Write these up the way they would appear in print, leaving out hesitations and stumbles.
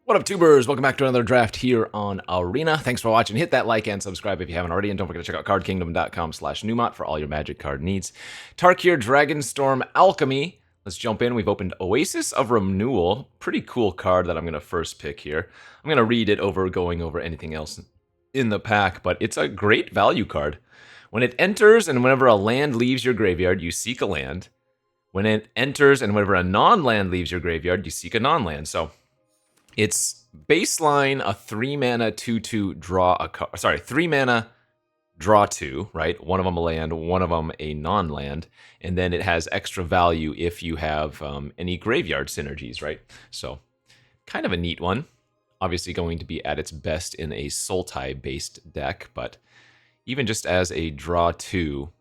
What up, tubers? Welcome back to another draft here on Arena. Thanks for watching. Hit that like and subscribe if you haven't already, and don't forget to check out cardkingdom.com/Numot for all your Magic card needs. Tarkir, Dragonstorm, Alchemy. Let's jump in. We've opened Oasis of Renewal. Pretty cool card that I'm going to first pick here. I'm going to read it over going over anything else in the pack, but it's a great value card. When it enters and whenever a land leaves your graveyard, you seek a land. When it enters and whenever a non-land leaves your graveyard, you seek a non-land. So it's baseline a 3-mana 2/2 draw a card. Sorry, 3-mana draw 2, right? One of them a land, one of them a non-land, and then it has extra value if you have any graveyard synergies, right? So kind of a neat one. Obviously going to be at its best in a Sultai based deck, but even just as a draw 2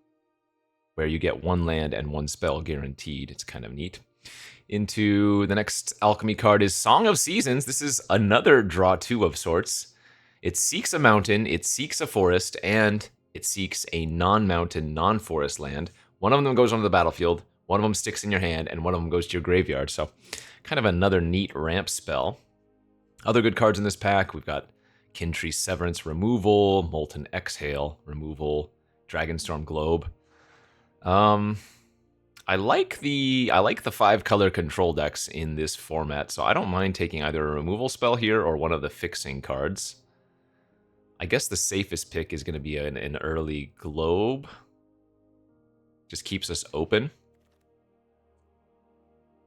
where you get one land and one spell guaranteed, it's kind of neat. Into the next Alchemy card is Song of Seasons. This is another draw 2 of sorts. It seeks a mountain, it seeks a forest, and it seeks a non-mountain, non-forest land. One of them goes onto the battlefield, one of them sticks in your hand, and one of them goes to your graveyard. So kind of another neat ramp spell. Other good cards in this pack, we've got Kintree Severance removal, Molten Exhale removal, Dragonstorm Globe. I like the 5-color control decks in this format, so I don't mind taking either a removal spell here or one of the fixing cards. I guess the safest pick is going to be an early Globe. Just keeps us open.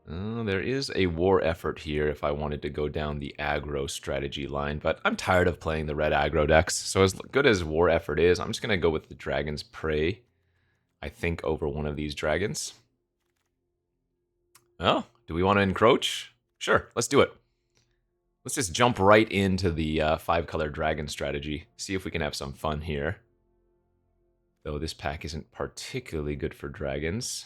There is a War Effort here if I wanted to go down the aggro strategy line, but I'm tired of playing the red aggro decks, so as good as War Effort is, I'm just going to go with the Dragon's Prey, I think, over one of these dragons. Oh, do we want to encroach? Sure, let's do it. Let's just jump right into the 5-color dragon strategy. See if we can have some fun here. Though this pack isn't particularly good for dragons.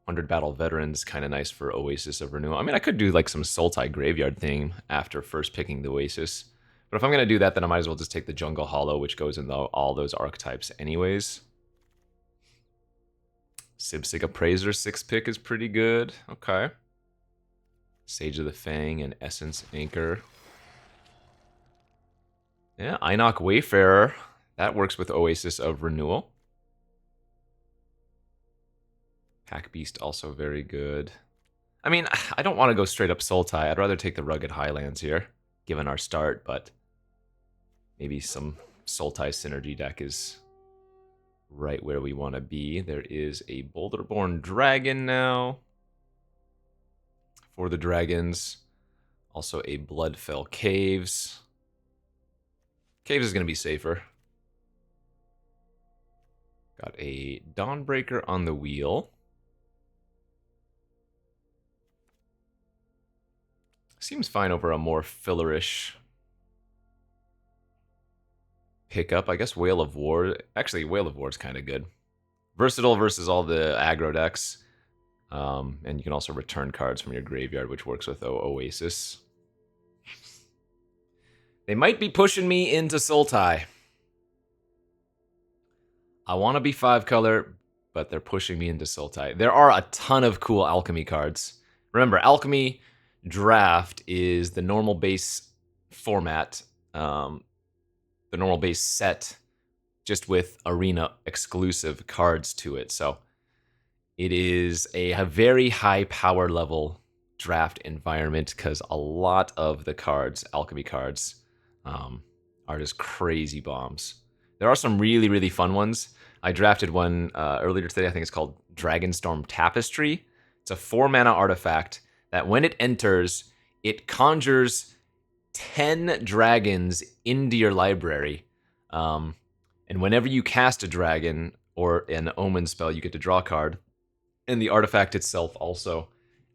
100 Battle Veterans, kind of nice for Oasis of Renewal. I mean, I could do like some Sultai Graveyard theme after first picking the Oasis. But if I'm going to do that, then I might as well just take the Jungle Hollow, which goes in all those archetypes anyways. Sibsig Appraiser 6 pick is pretty good. Okay. Sage of the Fang and Essence Anchor. Yeah, Einok Wayfarer. That works with Oasis of Renewal. Pack Beast also very good. I mean, I don't want to go straight up Sultai. I'd rather take the Rugged Highlands here, given our start, but maybe some Sultai synergy deck is right where we want to be. There is a Boulderborn Dragon now for the dragons. Also a Bloodfell Caves. Caves is going to be safer. Got a Dawnbreaker on the wheel. Seems fine over a more fillerish pickup. I guess Whale of War. Actually, Whale of War is kind of good. Versatile versus all the aggro decks. And you can also return cards from your graveyard, which works with Oasis. They might be pushing me into Sultai. I want to be 5-color, but they're pushing me into Sultai. There are a ton of cool Alchemy cards. Remember, Alchemy Draft is the normal base format, the normal base set, just with Arena exclusive cards to it. So it is a very high power level draft environment because a lot of the cards, Alchemy cards, are just crazy bombs. There are some really, really fun ones. I drafted one earlier today. I think it's called Dragonstorm Tapestry. It's a 4-mana artifact that when it enters, it conjures 10 dragons into your library. And whenever you cast a dragon or an omen spell, you get to draw a card. And the artifact itself also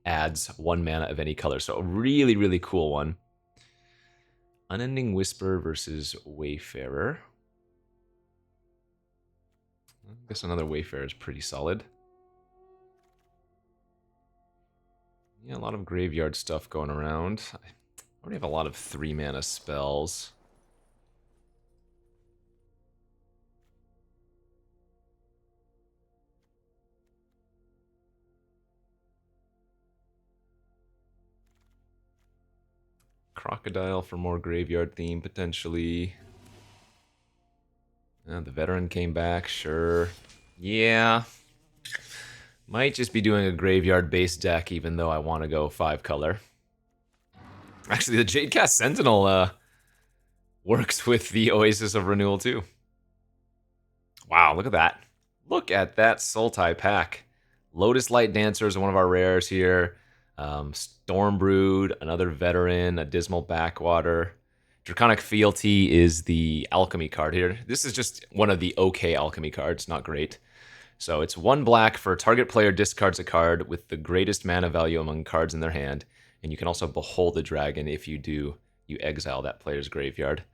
adds 1 mana of any color. So a really, really cool one. Unending Whisper versus Wayfarer. I guess another Wayfarer is pretty solid. Yeah, a lot of graveyard stuff going around. I already have a lot of 3-mana spells. Crocodile for more graveyard theme, potentially. The veteran came back, sure. Yeah. Might just be doing a graveyard-based deck, even though I want to go 5-color. Actually, the Jadecast Sentinel works with the Oasis of Renewal, too. Wow, look at that. Look at that Sultai pack. Lotus Light Dancer is one of our rares here. Stormbrood, another veteran, a Dismal Backwater. Draconic Fealty is the Alchemy card here. This is just one of the okay Alchemy cards, not great. So it's 1 black for target player discards a card with the greatest mana value among cards in their hand, and you can also behold the dragon. If you do, you exile that player's graveyard.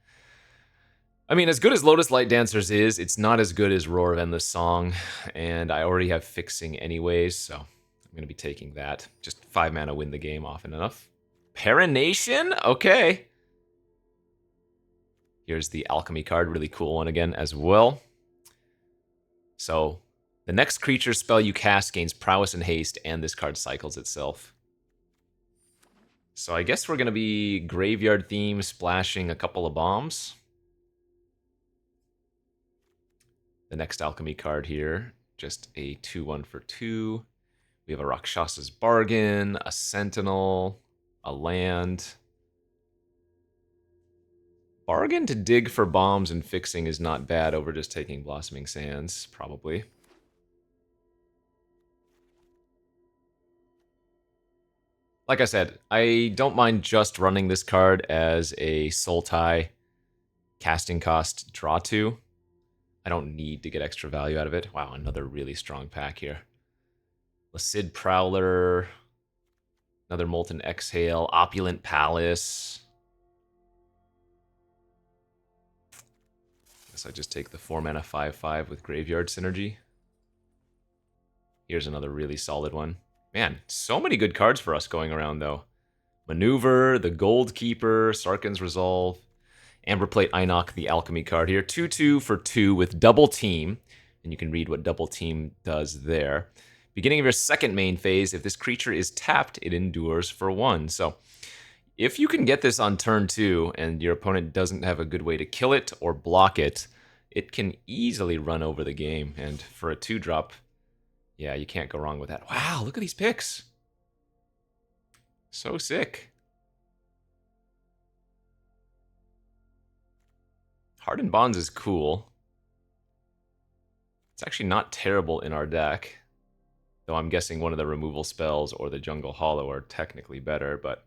I mean, as good as Lotus Light Dancers is, it's not as good as Roar of Endless Song, and I already have Fixing anyways, so I'm going to be taking that. Just 5 mana win the game often enough. Parination? Okay. Here's the Alchemy card, really cool one again as well. So, the next creature spell you cast gains prowess and haste, and this card cycles itself. So I guess we're going to be graveyard theme, splashing a couple of bombs. The next Alchemy card here, just a 2/1 for 2. We have a Rakshasa's Bargain, a Sentinel, a land. Bargain to dig for bombs and fixing is not bad over just taking Blossoming Sands, probably. Like I said, I don't mind just running this card as a Sultai casting cost draw 2. I don't need to get extra value out of it. Wow, another really strong pack here. Lacid Prowler, another Molten Exhale, Opulent Palace. Guess I just take the 4 mana 5/5 with Graveyard Synergy. Here's another really solid one. Man, so many good cards for us going around, though. Maneuver, the Gold Keeper, Sarkhan's Resolve, Amberplate Einok, the Alchemy card here. 2/2 for 2 with Double Team, and you can read what Double Team does there. Beginning of your second main phase, if this creature is tapped, it endures for 1. So if you can get this on turn 2 and your opponent doesn't have a good way to kill it or block it, it can easily run over the game. And for a 2-drop, yeah, you can't go wrong with that. Wow, look at these picks. So sick. Hardened Bonds is cool. It's actually not terrible in our deck. Though I'm guessing one of the removal spells or the Jungle Hollow are technically better, but...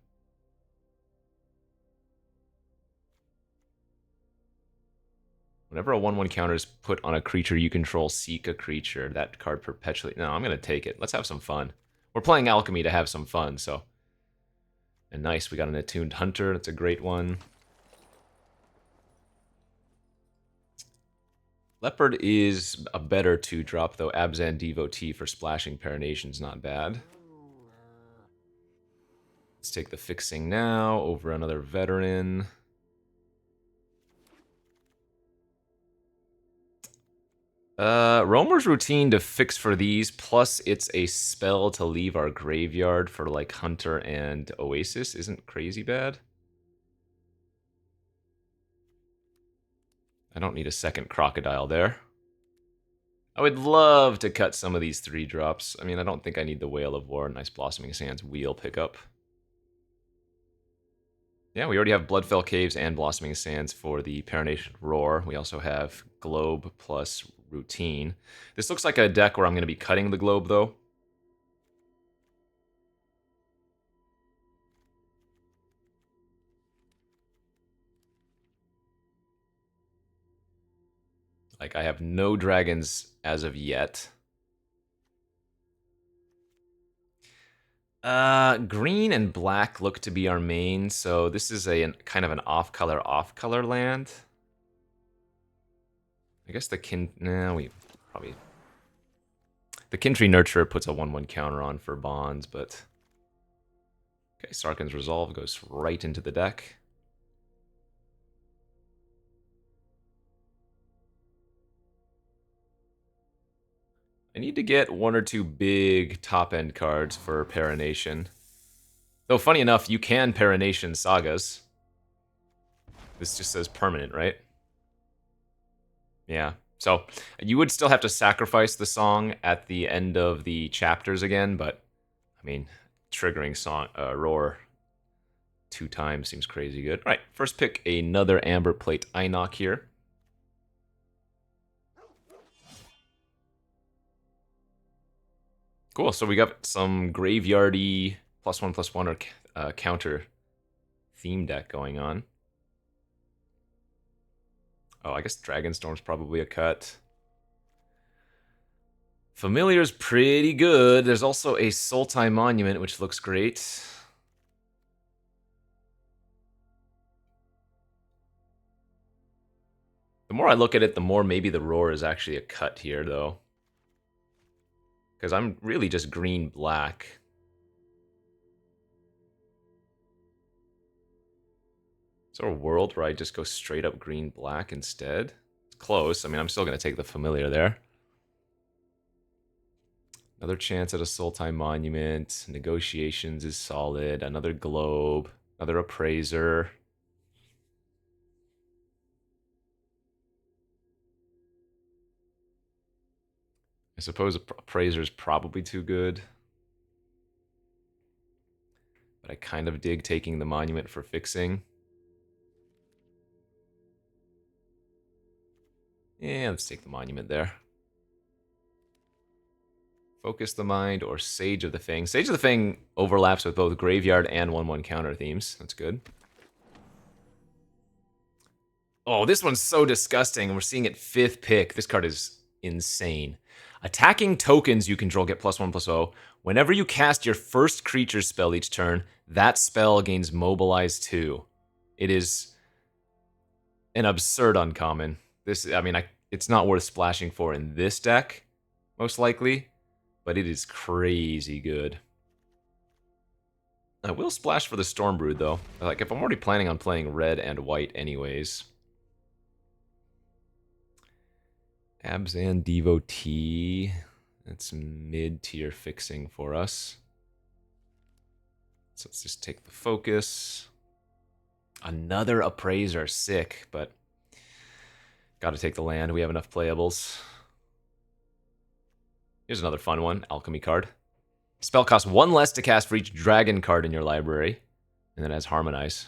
Whenever a 1/1 counter is put on a creature you control, seek a creature. That card perpetually... No, I'm going to take it. Let's have some fun. We're playing Alchemy to have some fun, so... And nice, we got an Attuned Hunter. That's a great one. Leopard is a better 2-drop, though Abzan Devotee for splashing Parination's not bad. Let's take the Fixing now over another Veteran. Roamer's Routine to fix for these, plus it's a spell to leave our graveyard for like Hunter and Oasis isn't crazy bad. I don't need a second Crocodile there. I would love to cut some of these 3-drops. I mean, I don't think I need the Whale of War. Nice Blossoming Sands wheel pickup. Yeah, we already have Bloodfell Caves and Blossoming Sands for the Parination Roar. We also have Globe plus Routine. This looks like a deck where I'm going to be cutting the Globe, though. Like, I have no dragons as of yet. Green and black look to be our main, so this is a kind of an off-color land. I guess the the Kintree Nurturer puts a 1/1 counter on for bonds, but... Okay, Sarkhan's Resolve goes right into the deck. I need to get 1 or 2 big top-end cards for Parination. Though, funny enough, you can Parination Sagas. This just says permanent, right? Yeah. So you would still have to sacrifice the song at the end of the chapters again, but I mean, triggering song roar 2 times seems crazy good. All right, first pick another Amber Plate Einok here. Cool. So we got some graveyardy +1/+1 or counter theme deck going on. Oh, I guess Dragonstorm's probably a cut. Familiar's pretty good. There's also a Sultai Monument, which looks great. The more I look at it, the more maybe the Roar is actually a cut here, though. Because I'm really just green-black. Is there a world where I just go straight up green-black instead? It's close. I mean, I'm still going to take the Familiar there. Another chance at a Sultai Monument. Negotiations is solid. Another Globe. Another Appraiser. I suppose Appraiser is probably too good. But I kind of dig taking the Monument for fixing. Yeah, let's take the Monument there. Focus the Mind or Sage of the Fang. Sage of the Fang overlaps with both Graveyard and 1/1 counter themes. That's good. Oh, this one's so disgusting. We're seeing it 5th pick. This card is insane. Attacking tokens you control get +1/+0. Whenever you cast your first creature spell each turn, that spell gains Mobilize 2. It is an absurd uncommon. It's not worth splashing for in this deck, most likely, but it is crazy good. I will splash for the Stormbrood, though. Like, if I'm already planning on playing red and white anyways. Abzan Devotee. That's mid-tier fixing for us. So let's just take the focus. Another Appraiser. Sick, but gotta take the land. We have enough playables. Here's another fun one. Alchemy card. Spell costs 1 less to cast for each dragon card in your library. And then it has Harmonize.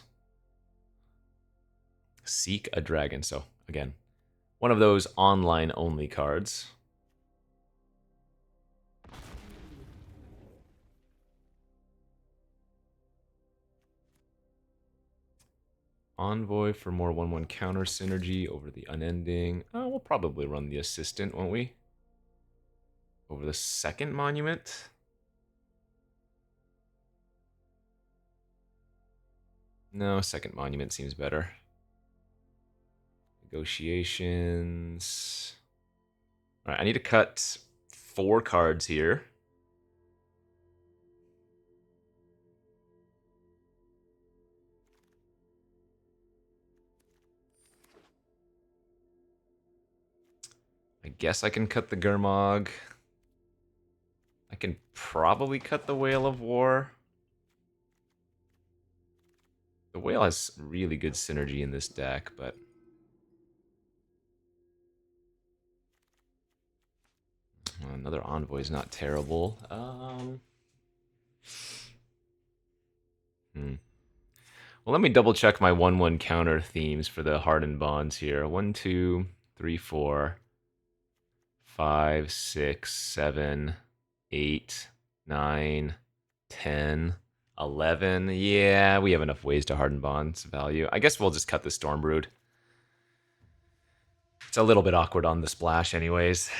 Seek a Dragon. So, again, one of those online-only cards. Envoy for more 1/1 counter synergy over the Unending. Oh, we'll probably run the Assistant, won't we? Over the second Monument? No, second Monument seems better. Negotiations. All right, I need to cut 4 cards here. I guess I can cut the Gurmag. I can probably cut the Whale of War. The Whale has really good synergy in this deck, but another Envoy is not terrible. Well, let me double check my 1/1 counter themes for the Hardened Bonds here. 1, 2, 3, 4, 5, 6, 7, 8, 9, 10, 11. Yeah, we have enough ways to Harden Bonds value. I guess we'll just cut the Stormbrood. It's a little bit awkward on the splash anyways.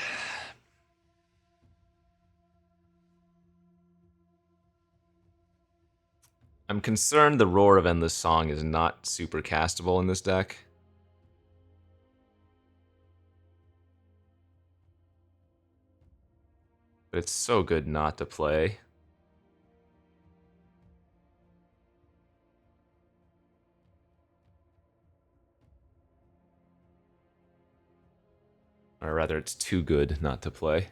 I'm concerned the Roar of Endless Song is not super castable in this deck. But it's so good not to play. Or rather, it's too good not to play.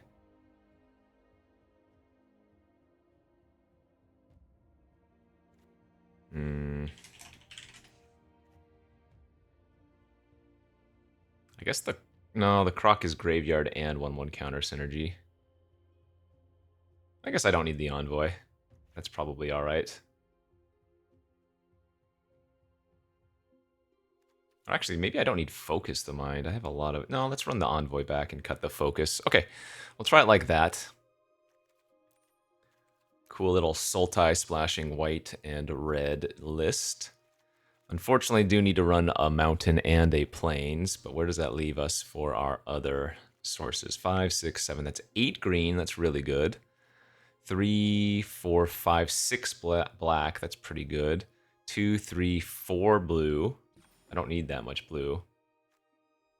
I guess no, the Croc is graveyard and 1/1 counter synergy. I guess I don't need the Envoy. That's probably alright. Actually, maybe I don't need Focus the Mind. I have a lot of... No, let's run the Envoy back and cut the Focus. Okay, we'll try it like that. Cool little Sultai splashing white and red list. Unfortunately, do need to run a Mountain and a Plains, but where does that leave us for our other sources? 5, 6, 7, that's 8 green, that's really good. 3, 4, 5, 6 black, that's pretty good. 2, 3, 4 blue. I don't need that much blue.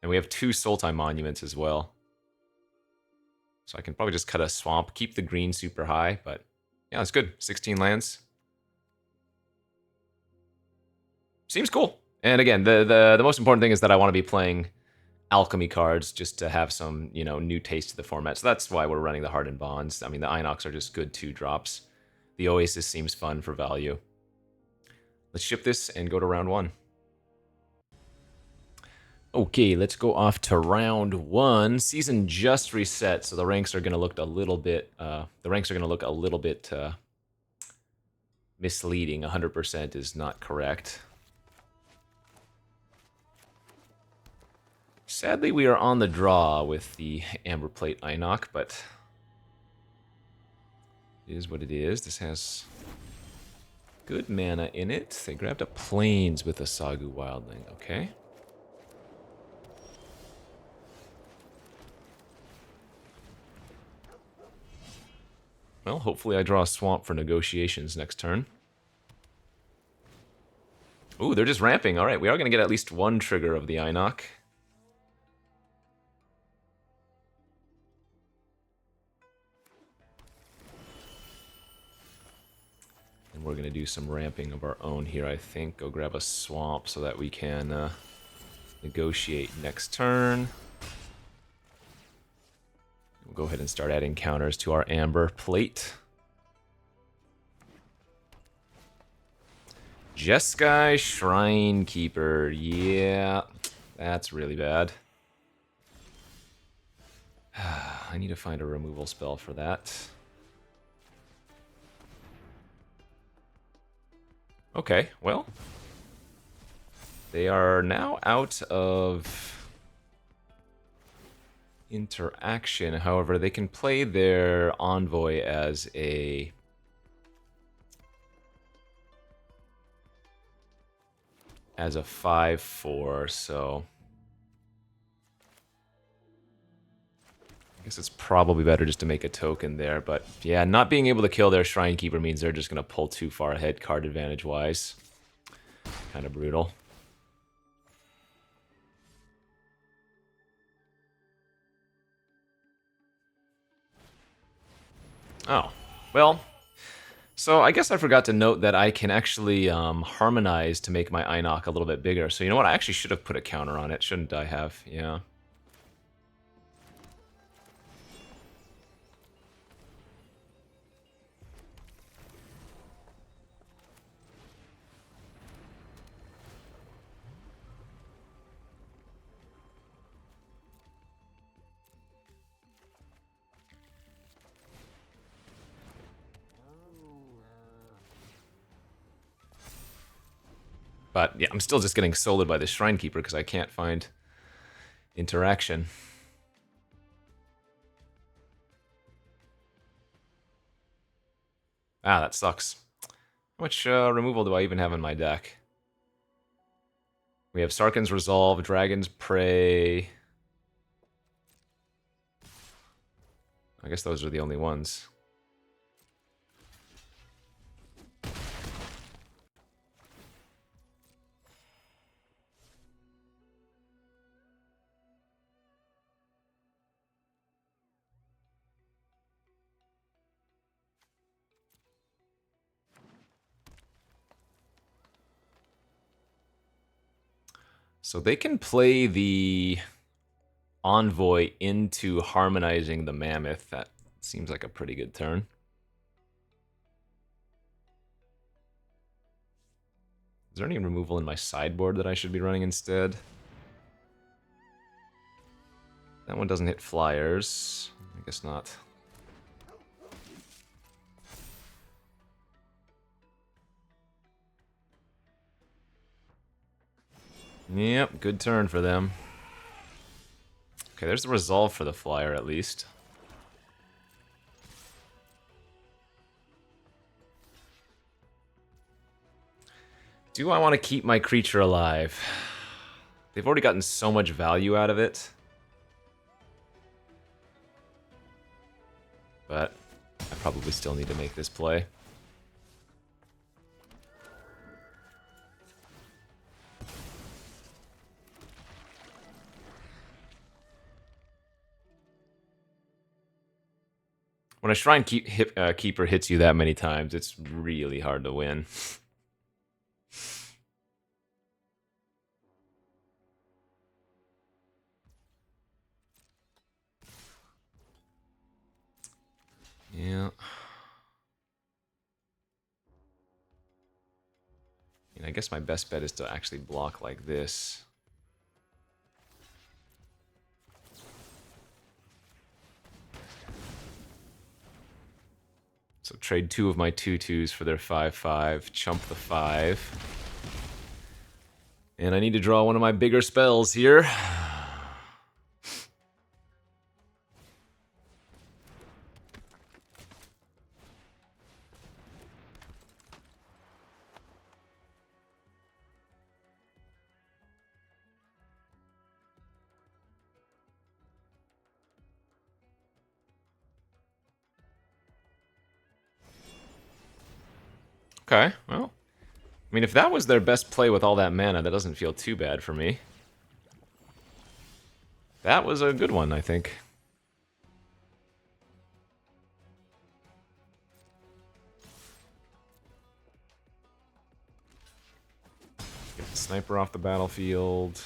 And we have 2 Sultai monuments as well. So I can probably just cut a swamp, keep the green super high, but yeah, that's good. 16 lands. Seems cool. And again, the most important thing is that I want to be playing Alchemy cards just to have some, you know, new taste to the format. So that's why we're running the Hardened Bonds. I mean, the Inox are just good 2-drops. The Oasis seems fun for value. Let's ship this and go to round 1. Okay, let's go off to round 1. Season just reset, so the ranks are going to look a little bit. Misleading. 100% is not correct. Sadly, we are on the draw with the Amber Plate Inoc, but it is what it is. This has good mana in it. They grabbed a Plains with a Sagu Wildling. Okay. Well, hopefully I draw a Swamp for negotiations next turn. Ooh, they're just ramping. All right, we are going to get at least one trigger of the Inoc. And we're going to do some ramping of our own here, I think. Go grab a Swamp so that we can negotiate next turn. We'll go ahead and start adding counters to our Amber Plate. Jeskai Shrine Keeper. Yeah, that's really bad. I need to find a removal spell for that. Okay, well. They are now out of interaction. However, they can play their Envoy as a... as a 5/4, so... I guess it's probably better just to make a token there, but yeah, not being able to kill their Shrine Keeper means they're just going to pull too far ahead card advantage-wise. Kind of brutal. Oh, well, so I guess I forgot to note that I can actually harmonize to make my Inoc a little bit bigger. So you know what, I actually should have put a counter on it, shouldn't I have? Yeah. But yeah, I'm still just getting soloed by the Shrine Keeper because I can't find interaction. Ah, that sucks. How much removal do I even have in my deck? We have Sarkhan's Resolve, Dragon's Prey. I guess those are the only ones. So they can play the Envoy into harmonizing the Mammoth. That seems like a pretty good turn. Is there any removal in my sideboard that I should be running instead? That one doesn't hit flyers. I guess not. Yep, good turn for them. Okay, there's the resolve for the flyer at least. Do I want to keep my creature alive? They've already gotten so much value out of it. But I probably still need to make this play. When a Shrine Keeper hits you that many times, it's really hard to win. Yeah. And I guess my best bet is to actually block like this. So trade 2 of my 2/2s for their 5/5, chump the 5. And I need to draw one of my bigger spells here. Okay, well, I mean, if that was their best play with all that mana, that doesn't feel too bad for me. That was a good one, I think. Get the sniper off the battlefield.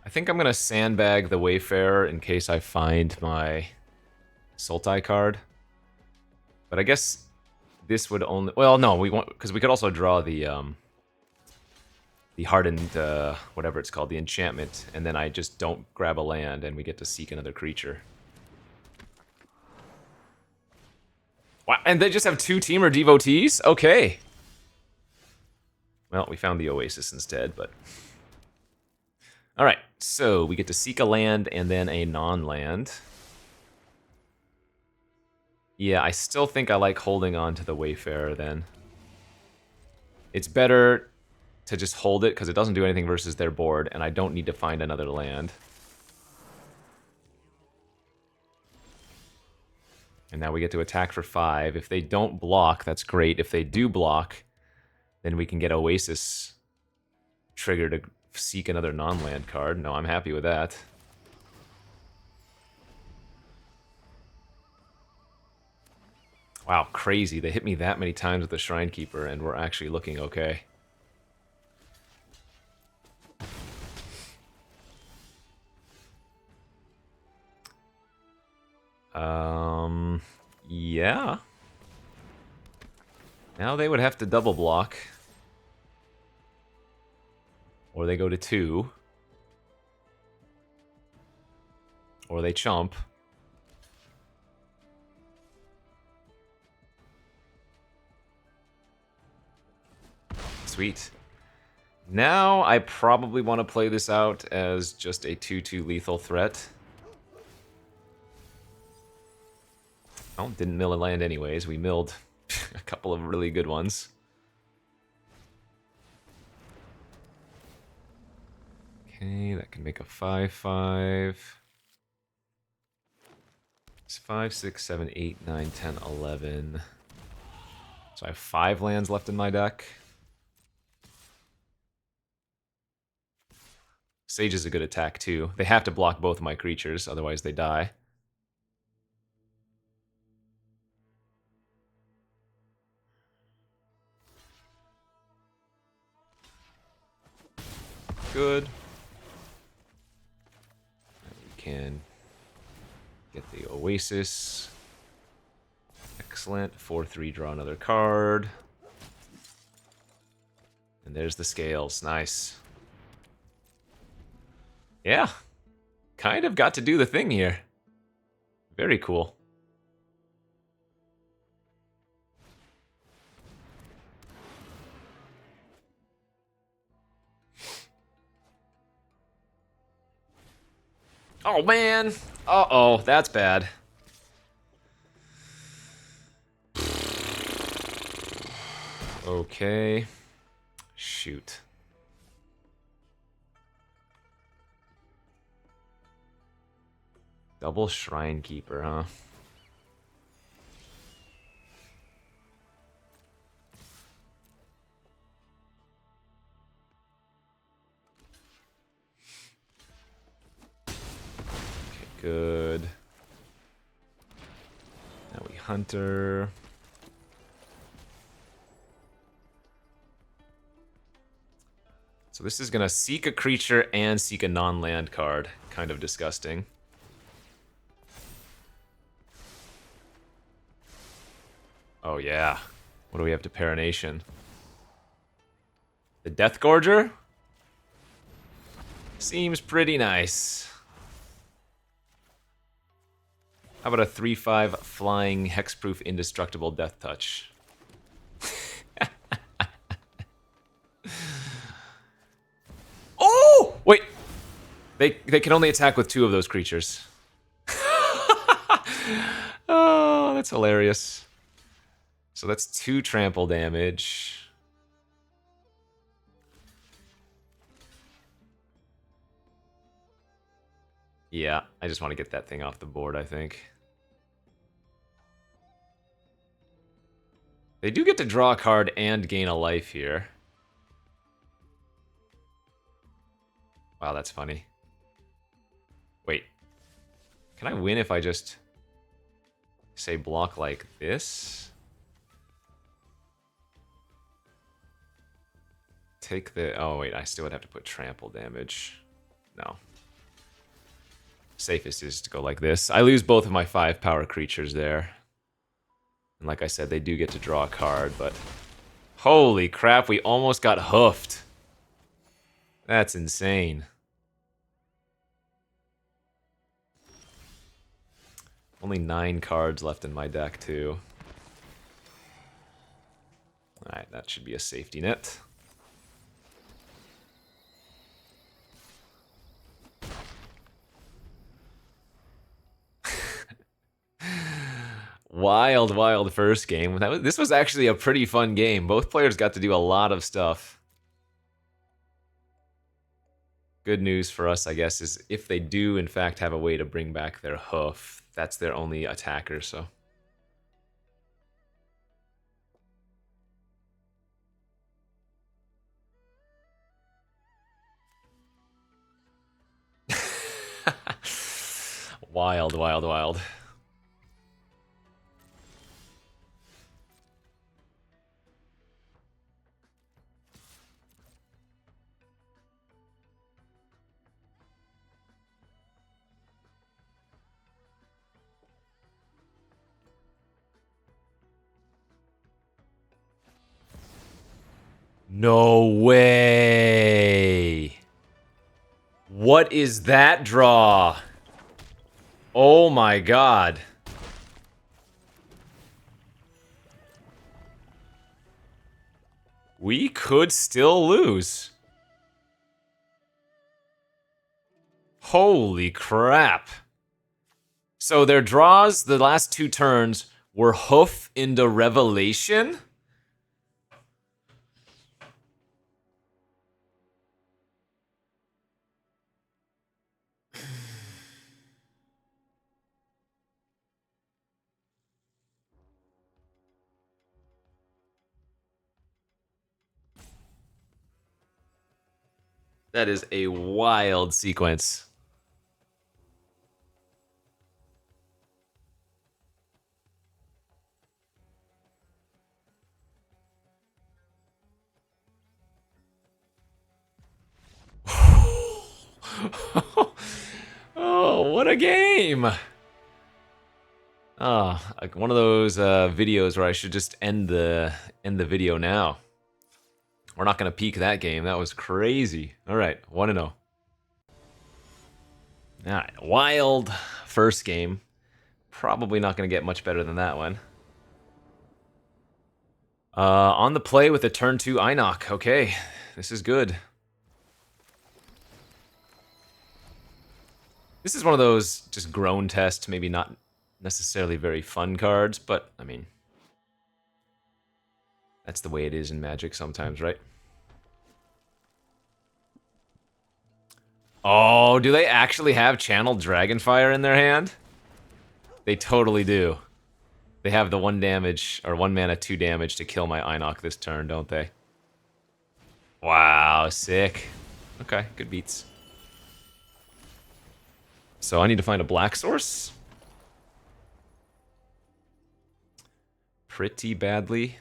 I think I'm going to sandbag the Wayfarer in case I find my Sultai card. But I guess this would only... Well, no, we want... Because we could also draw the Hardened, whatever it's called, the enchantment, and then I just don't grab a land and we get to seek another creature. Wow, and they just have 2 Teamer Devotees? Okay. Well, we found the Oasis instead, but... Alright, so we get to seek a land and then a non-land. Yeah, I still think I like holding on to the Wayfarer then. It's better to just hold it because it doesn't do anything versus their board, and I don't need to find another land. And now we get to attack for 5. If they don't block, that's great. If they do block, then we can get Oasis trigger to seek another non-land card. No, I'm happy with that. Wow, crazy. They hit me that many times with the Shrine Keeper, and we're actually looking okay. Yeah. Now they would have to double block. Or they go to 2. Or they chump. Sweet. Now I probably want to play this out as just a 2/2 lethal threat. Oh, didn't mill a land anyways. We milled a couple of really good ones. Okay, that can make a 5/5. It's 5, 6, 7, 8, 9, 10, 11. So I have 5 lands left in my deck. Sage is a good attack too. They have to block both my creatures, otherwise they die. Good. We can get the Oasis. Excellent. 4/3, draw another card. And there's the scales. Nice. Yeah. Kind of got to do the thing here. Very cool. Oh, man. Uh-oh, that's bad. Okay. Shoot. Double Shrine Keeper, huh? Okay, good. Now we Hunter. So this is gonna seek a creature and seek a non-land card. Kind of disgusting. Oh yeah. What do we have to Paranation? The Death Gorger? Seems pretty nice. How about a 3/5 flying hexproof indestructible death touch? Oh! Wait! They can only attack with 2 of those creatures. Oh, that's hilarious. So that's 2 trample damage. Yeah, I just want to get that thing off the board, I think. They do get to draw a card and gain a life here. Wow, that's funny. Wait. Can I win if I just say block like this? Take the... Oh, wait, I still would have to put trample damage. No. Safest is to go like this. I lose both of my 5 power creatures there. And like I said, they do get to draw a card, but... Holy crap, we almost got hoofed. That's insane. Only 9 cards left in my deck, too. Alright, that should be a safety net. Wild, wild first game. This was actually a pretty fun game. Both players got to do a lot of stuff. Good news for us, I guess, is if they do, in fact, have a way to bring back their hoof, that's their only attacker, so... Wild, wild, wild. No way! What is that draw? Oh my god. We could still lose. Holy crap. So their draws the last 2 turns were hoof into revelation? That is a wild sequence. Oh, what a game! Oh, like one of those videos where I should just end the video now. We're not going to peak that game. That was crazy. All right, 1-0. All right, wild first game. Probably not going to get much better than that one. On the play with a turn 2 Inoc. Okay, this is good. This is one of those just grown test, maybe not necessarily very fun cards, but, I mean, that's the way it is in Magic sometimes, right? Oh, do they actually have Channeled Dragonfire in their hand? They totally do. They have the 1 damage, or 1 mana, 2 damage to kill my Inoc this turn, don't they? Wow, sick. Okay, good beats. So I need to find a black source. Pretty badly.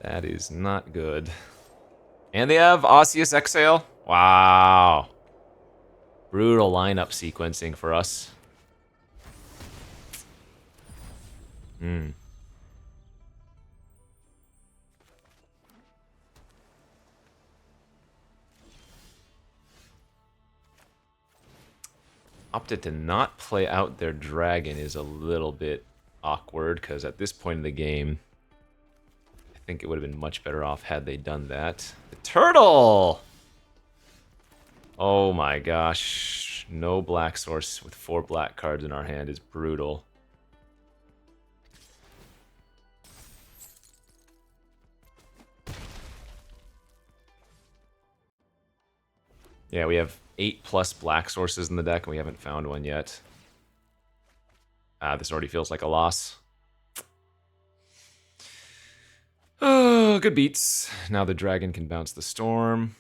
That is not good. And they have Osseous Exhale. Wow. Brutal lineup sequencing for us. Opted to not play out their dragon is a little bit awkward, because at this point in the game, I think it would have been much better off had they done that. The turtle! Oh my gosh. No black source with 4 black cards in our hand is brutal. Yeah, we have 8+ black sources in the deck, and we haven't found one yet. This already feels like a loss. Oh, good beats. Now the dragon can bounce the storm.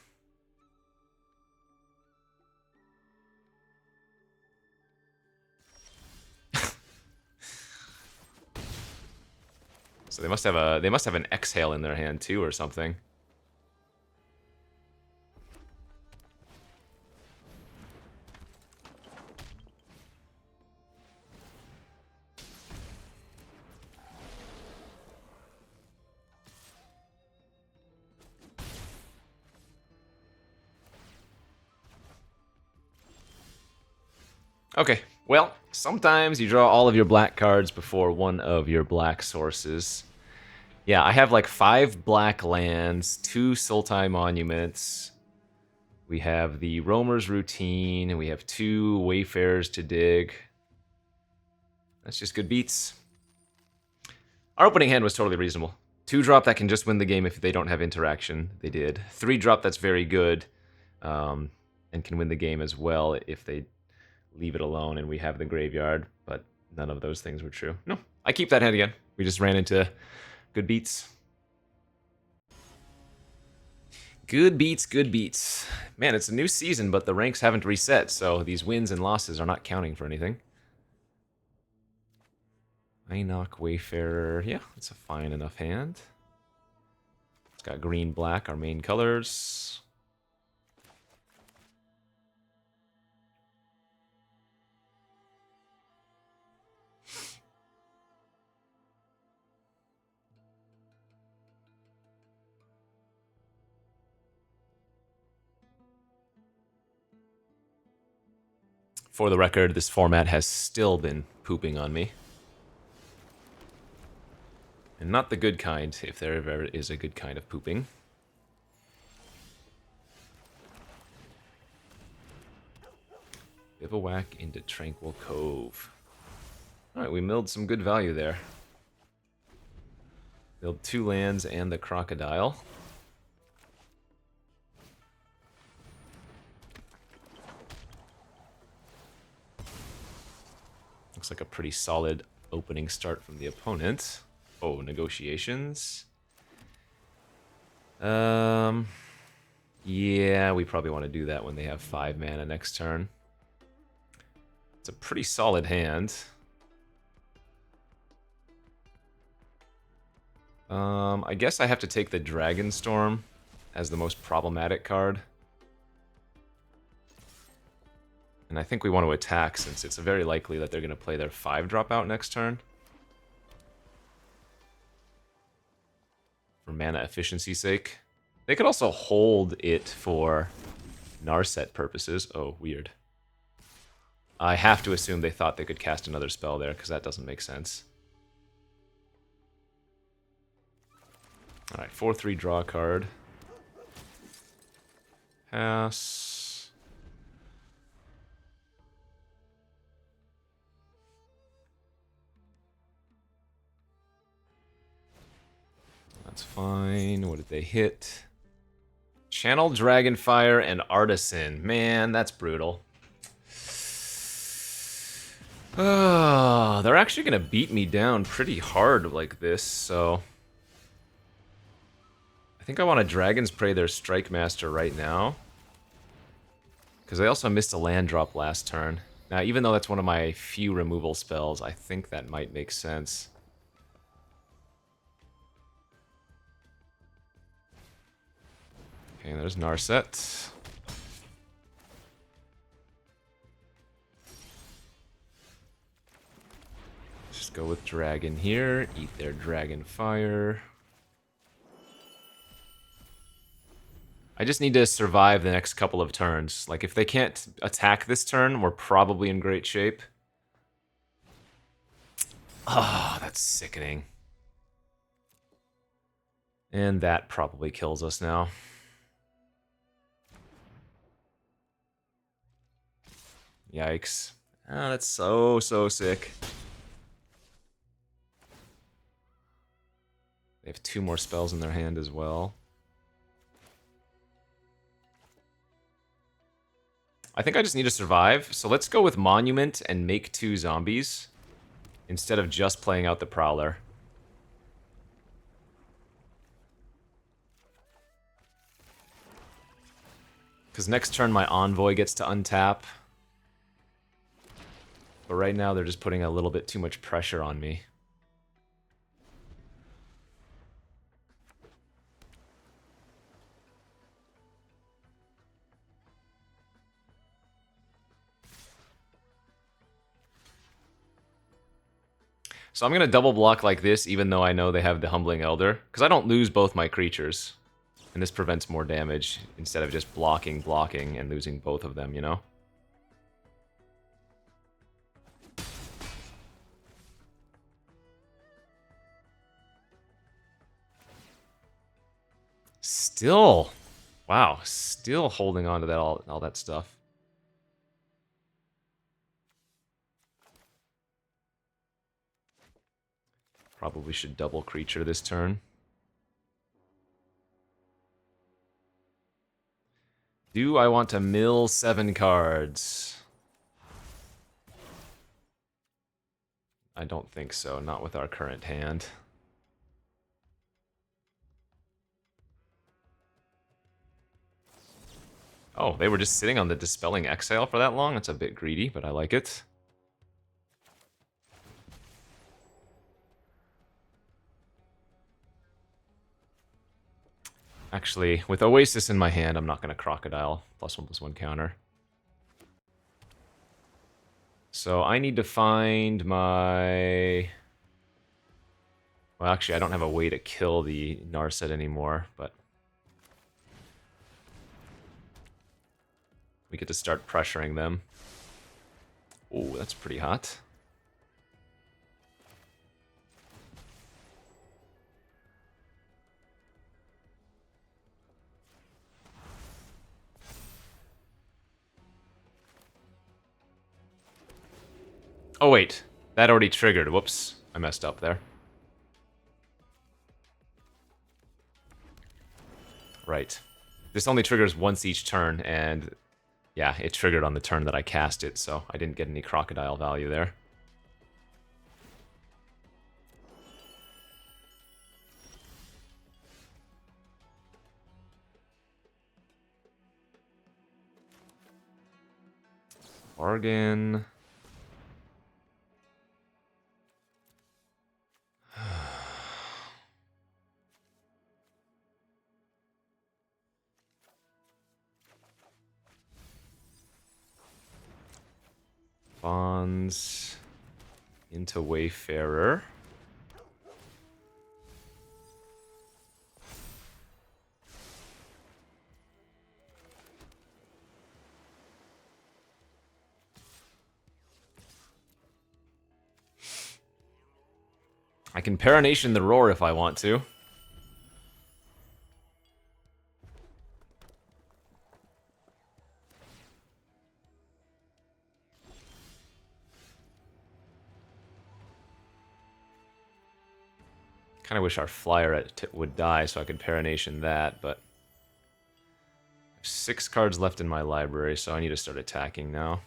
So they must have an exhale in their hand too, or something. Okay, well, sometimes you draw all of your black cards before one of your black sources. Yeah, I have like 5 black lands, 2 Sultai Monuments. We have the Roamer's Routine, and we have 2 Wayfarers to dig. That's just good beats. Our opening hand was totally reasonable. 2-drop that can just win the game if they don't have interaction. They did. 3-drop that's very good, and can win the game as well if they leave it alone and we have the graveyard, but none of those things were true. No, I keep that hand again. We just ran into good beats. Good beats, good beats. Man, it's a new season, but the ranks haven't reset, so these wins and losses are not counting for anything. Inoc, Wayfarer. Yeah, it's a fine enough hand. It's got green, black, our main colors. For the record, this format has still been pooping on me. And not the good kind, if there ever is a good kind of pooping. Bivouac into Tranquil Cove. Alright, we milled some good value there. Milled 2 lands and the Crocodile. Looks like a pretty solid opening start from the opponent. Oh, negotiations. Yeah, we probably want to do that when they have 5 mana next turn. It's a pretty solid hand. I guess I have to take the Dragonstorm as the most problematic card. And I think we want to attack since it's very likely that they're going to play their 5-drop out next turn. for mana efficiency's sake. They could also hold it for Narset purposes. Oh, weird. I have to assume they thought they could cast another spell there, because that doesn't make sense. Alright, 4-3, draw a card. Pass. That's fine. What did they hit? Channel Dragonfire and Artisan. Man, that's brutal. They're actually going to beat me down pretty hard like this, so... I think I want to Dragon's Prey their Strike Master right now. Because I also missed a land drop last turn. Now, even though that's one of my few removal spells, I think that might make sense. Okay, there's Narset. Just go with Dragon here, eat their Dragon Fire. I just need to survive the next couple of turns. Like, if they can't attack this turn, we're probably in great shape. Ah, oh, that's sickening. And that probably kills us now. Yikes. Ah, that's so sick. They have 2 more spells in their hand as well. I think I just need to survive, so let's go with Monument and make 2 zombies instead of just playing out the Prowler. Because next turn my Envoy gets to untap. But right now they're just putting a little bit too much pressure on me. So I'm going to double block like this, even though I know they have the Humbling Elder. Because I don't lose both my creatures. And this prevents more damage, instead of just blocking, and losing both of them, you know? Still, wow, still holding on to that all that stuff. Probably should double creature this turn. Do I want to mill 7 cards? I don't think so, not with our current hand. Oh, they were just sitting on the Dispelling Exile for that long? That's a bit greedy, but I like it. Actually, with Oasis in my hand, I'm not going to Crocodile. +1/+1 counter. So I need to find my... Well, actually, I don't have a way to kill the Narset anymore, but... we get to start pressuring them. Ooh, that's pretty hot. Oh wait, that already triggered. Whoops, I messed up there. Right. This only triggers once each turn, and yeah, it triggered on the turn that I cast it, so I didn't get any Crocodile value there. Bargain. Bonds into Wayfarer. I can Paranation the Roar if I want to. Kind of wish our flyer would die so I could Paranation that, but... I have 6 cards left in my library, so I need to start attacking now.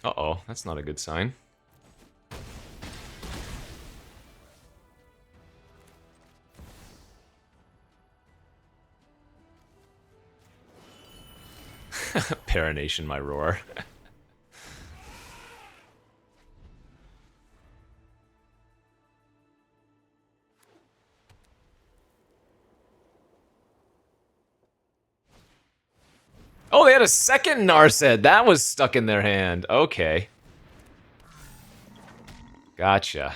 Uh-oh, that's not a good sign. Paranation my Roar. Oh, they had a second Narset. That was stuck in their hand. Okay. Gotcha.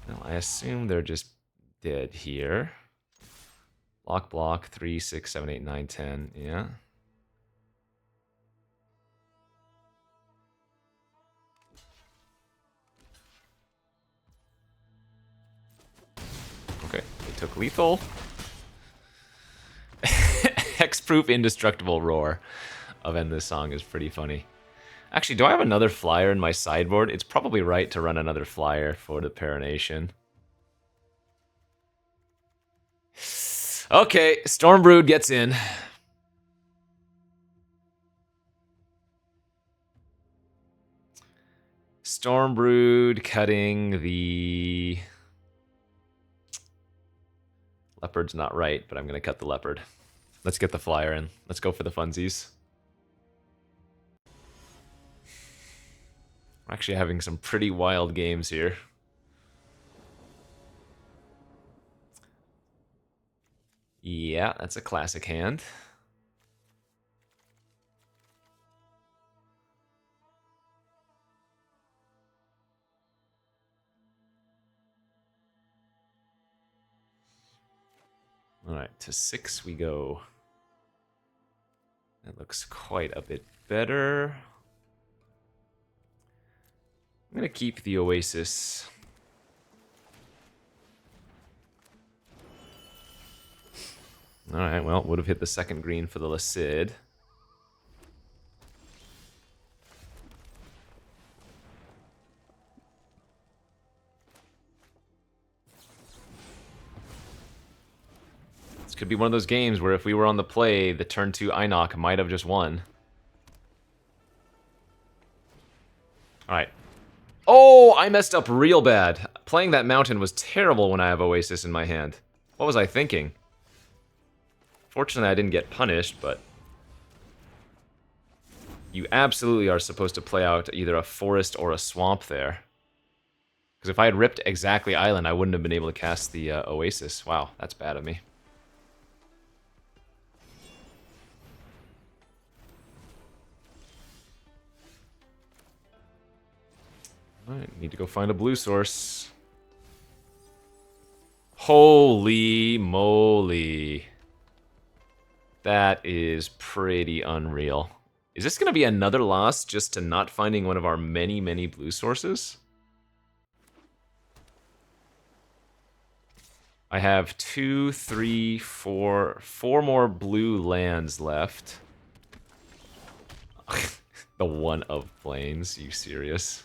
Well, I assume they're just dead here. Block, 3, 6, 7, 8, 9, 10. Yeah. Okay, they took lethal. Hexproof Indestructible Roar of End This Song is pretty funny. Actually, do I have another flyer in my sideboard? It's probably right to run another flyer for the Paranation. Okay, Stormbrood gets in. Stormbrood cutting the... Leopard's not right, but I'm going to cut the Leopard. Let's get the flyer in. Let's go for the funsies. We're actually having some pretty wild games here. Yeah, that's a classic hand. Alright, to 6 we go. That looks quite a bit better. I'm going to keep the Oasis. Alright, well, would have hit the second green for the Lacid. This could be one of those games where if we were on the play, the turn 2 Einok might have just won. Alright. Oh, I messed up real bad. Playing that mountain was terrible when I have Oasis in my hand. What was I thinking? Fortunately, I didn't get punished, but... You absolutely are supposed to play out either a forest or a swamp there. Because if I had ripped exactly Island, I wouldn't have been able to cast the Oasis. Wow, that's bad of me. Alright, need to go find a blue source. Holy moly. That is pretty unreal. Is this going to be another loss just to not finding one of our many, many blue sources? I have 2, 3, 4 more blue lands left. The one of plains, you serious?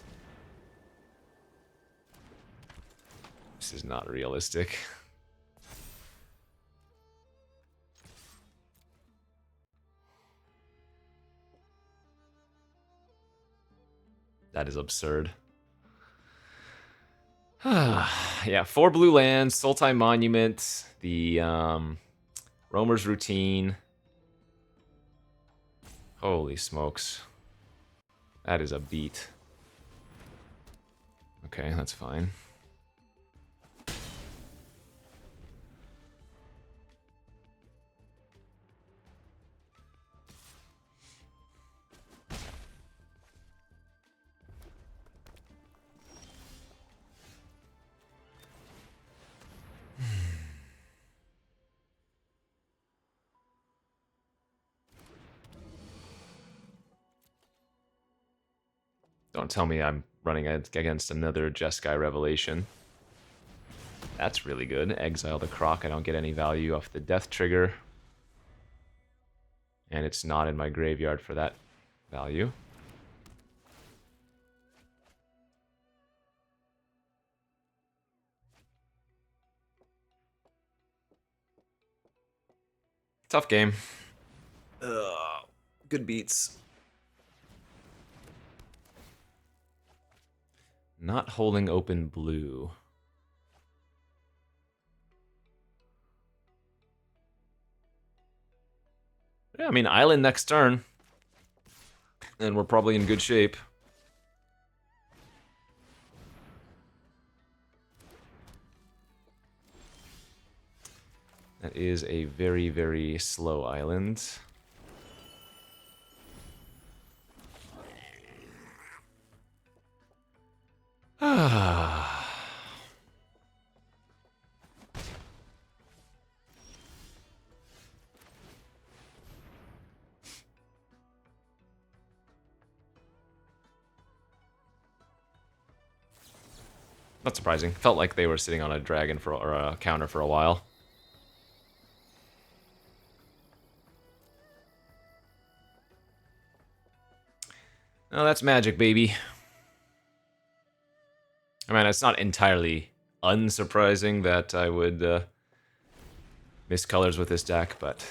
This is not realistic. That is absurd. Yeah, 4 blue lands, Sultai Monument, the Roamer's Routine. Holy smokes. That is a beat. Okay, that's fine. Don't tell me I'm running against another Jeskai Revelation. That's really good. Exile the Croc. I don't get any value off the death trigger. And it's not in my graveyard for that value. Tough game. Ugh, good beats. Not holding open blue. Yeah, I mean, island next turn. And we're probably in good shape. That is a very, very slow island. Not surprising. Felt like they were sitting on a dragon or a counter for a while. Oh, that's magic, baby. I mean, it's not entirely unsurprising that I would miss colors with this deck, but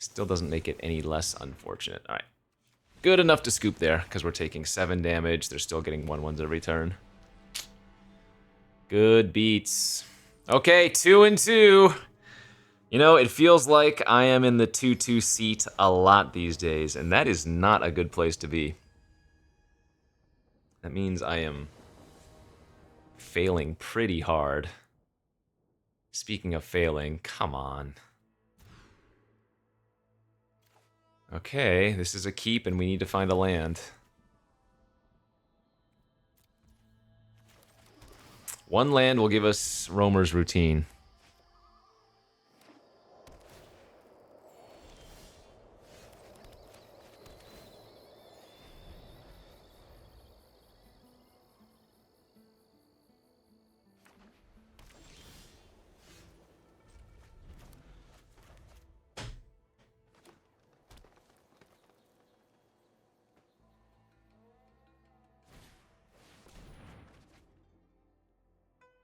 still doesn't make it any less unfortunate. All right. Good enough to scoop there, because we're taking 7 damage. They're still getting 1/1s every turn. Good beats. Okay, 2-2. You know, it feels like I am in the 2-2 seat a lot these days, and that is not a good place to be. That means I am failing pretty hard. Speaking of failing, come on. Okay, this is a keep and we need to find a land. One land will give us Roamer's Routine.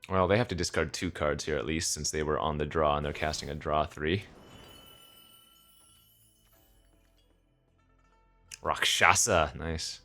Well, they have to discard 2 cards here at least, since they were on the draw and they're casting a draw 3. Rakshasa, nice.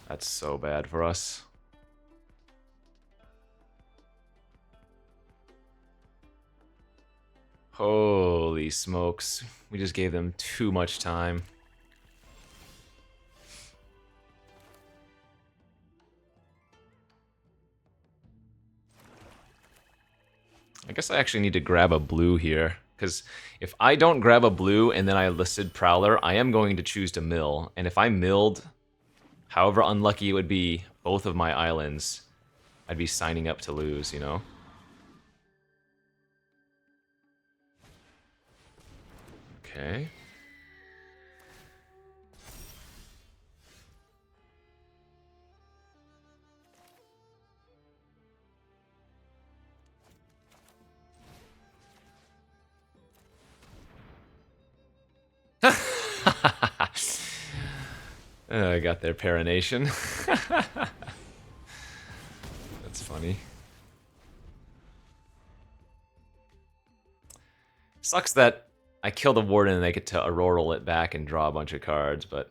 That's so bad for us. Holy smokes. We just gave them too much time. I guess I actually need to grab a blue here, because if I don't grab a blue and then I listed Prowler, I am going to choose to mill, and if I milled, however unlucky it would be, both of my islands, I'd be signing up to lose, you know? Okay. I got their Paranation. That's funny. Sucks that I kill the Warden and I get to Auroral it back and draw a bunch of cards, but...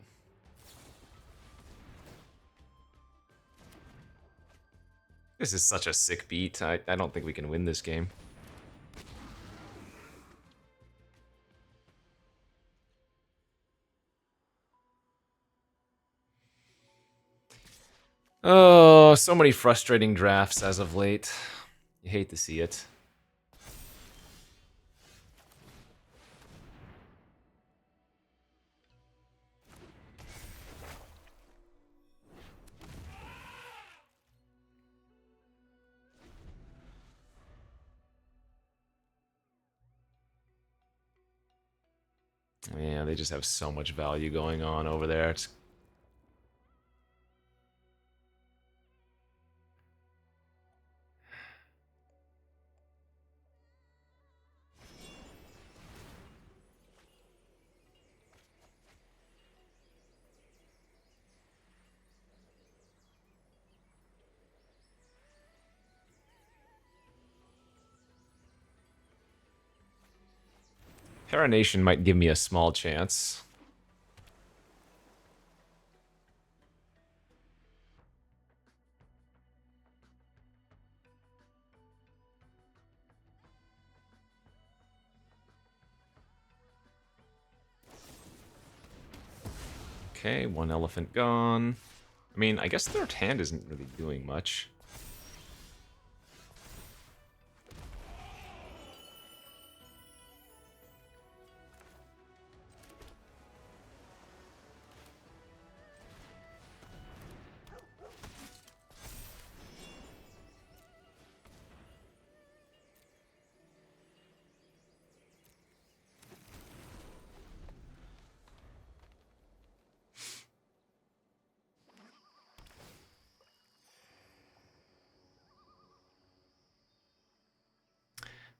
This is such a sick beat. I don't think we can win this game. Oh, so many frustrating drafts as of late. You hate to see it. Yeah, they just have so much value going on over there. It's... Paranation might give me a small chance. Okay, one elephant gone. I mean, I guess their hand isn't really doing much.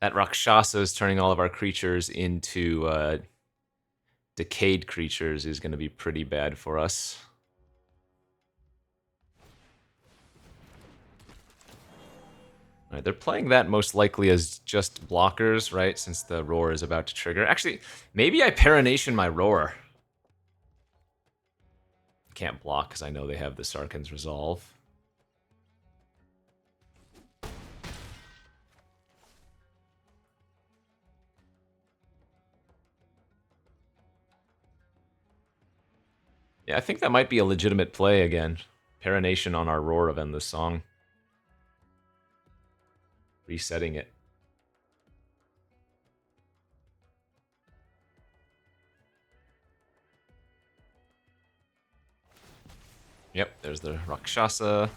That Rakshasa is turning all of our creatures into decayed creatures is going to be pretty bad for us. Alright, they're playing that most likely as just blockers, right? Since the roar is about to trigger. Actually, maybe I Paranation my roar. Can't block because I know they have the Sarkhan's Resolve. Yeah, I think that might be a legitimate play again. Paranation on our roar of Endless Song. Resetting it. Yep, there's the Rakshasa.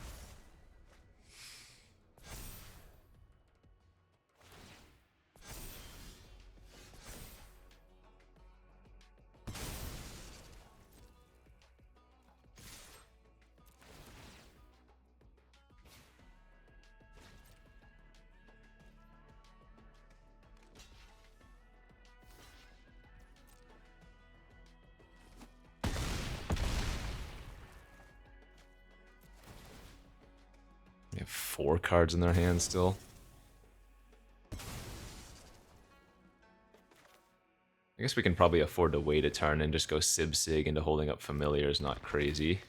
They have 4 cards in their hand still. I guess we can probably afford to wait a turn and just go Sig into holding up Familiars, not crazy.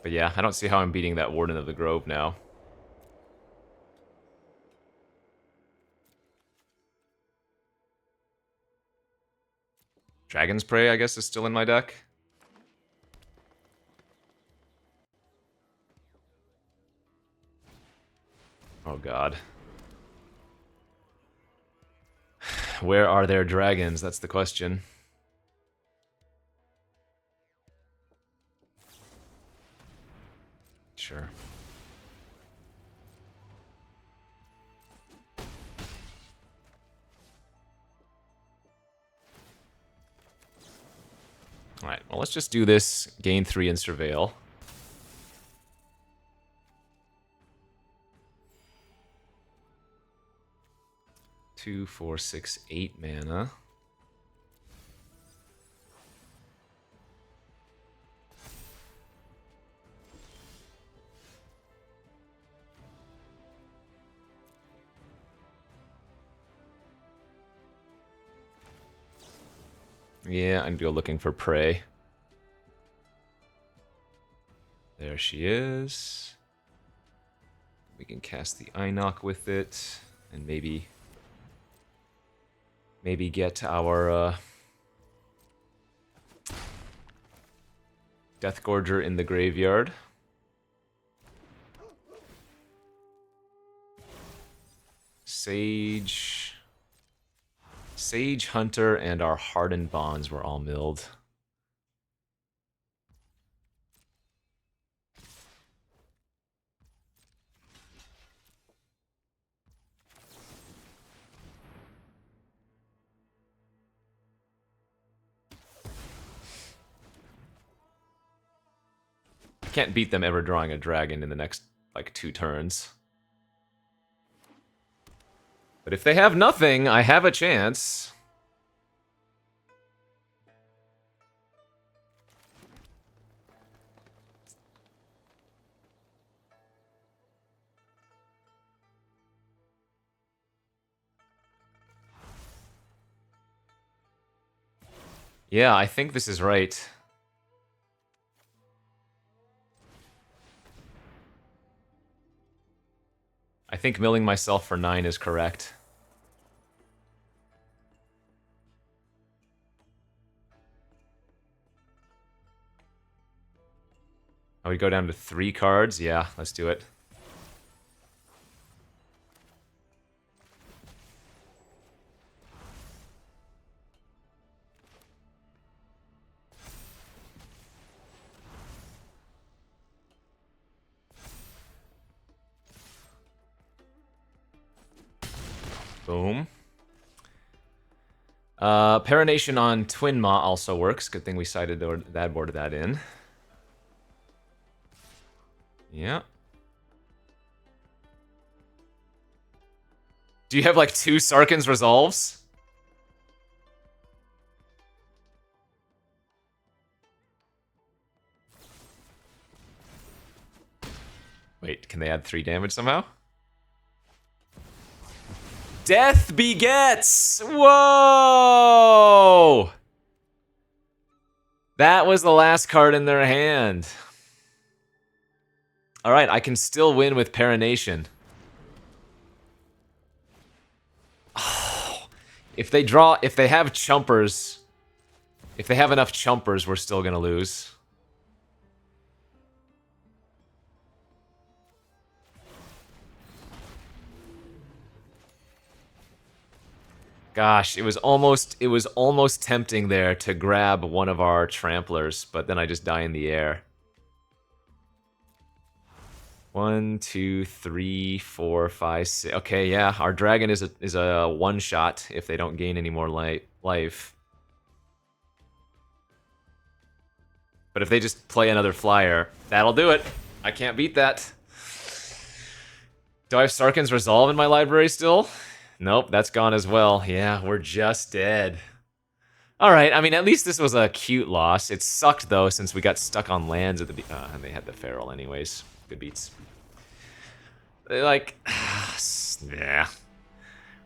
But yeah, I don't see how I'm beating that Warden of the Grove now. Dragon's Prey, I guess, is still in my deck. Oh god. Where are their dragons? That's the question. Sure. Alright, well, let's just do this. Gain 3 and Surveil. Two, 4, 6, 8 mana. Yeah, I'm go looking for prey. There she is. We can cast the Inoc with it, and maybe... maybe get our Deathgorger in the graveyard. Sage Hunter and our Hardened Bonds were all milled. Can't beat them ever drawing a dragon in the next, like, 2 turns. But if they have nothing, I have a chance. Yeah, I think this is right. I think milling myself for 9 is correct. Oh, we go down to 3 cards? Yeah, let's do it. Boom. Parination on Twin Maw also works. Good thing we sided that boarded that in. Yeah. Do you have like 2 Sarkhan's Resolves? Wait, can they add 3 damage somehow? Death begets! Whoa! That was the last card in their hand. Alright, I can still win with Parination. Oh, if they have Chumpers, if they have enough Chumpers, we're still gonna lose. Gosh, it was almost tempting there to grab one of our Tramplers, but then I just die in the air. 1, 2, 3, 4, 5, 6. Okay, yeah, our dragon is a one-shot if they don't gain any more life. But if they just play another flyer, that'll do it. I can't beat that. Do I have Sarkhan's Resolve in my library still? Nope, that's gone as well. Yeah, we're just dead. Alright, I mean, at least this was a cute loss. It sucked, though, since we got stuck on lands at the and they had the Feral anyways. Good beats. Like, yeah.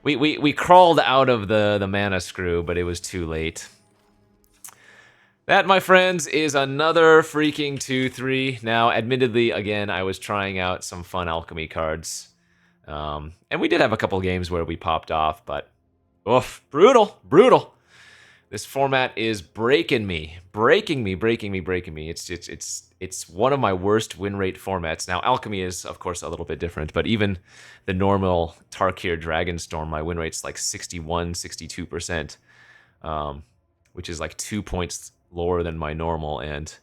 We crawled out of the mana screw, but it was too late. That, my friends, is another freaking 2-3. Now, admittedly, again, I was trying out some fun alchemy cards. And we did have a couple games where we popped off, but oof, brutal. This format is breaking me. It's one of my worst win rate formats. Now, Alchemy is, of course, a little bit different, but even the normal Tarkir Dragonstorm, my win rate's like 61, 62%, which is like 2 points lower than my normal, and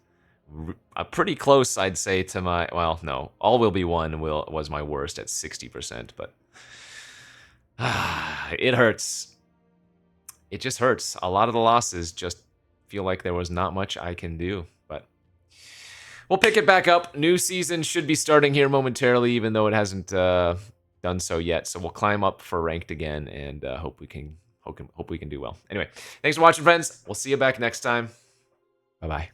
pretty close, I'd say, to my, well, no, All Will Be One was my worst at 60%, but it hurts. It just hurts. A lot of the losses just feel like there was not much I can do, but we'll pick it back up. New season should be starting here momentarily, even though it hasn't done so yet. So we'll climb up for ranked again, and hope we can do well. Anyway, thanks for watching, friends. We'll see you back next time. Bye-bye.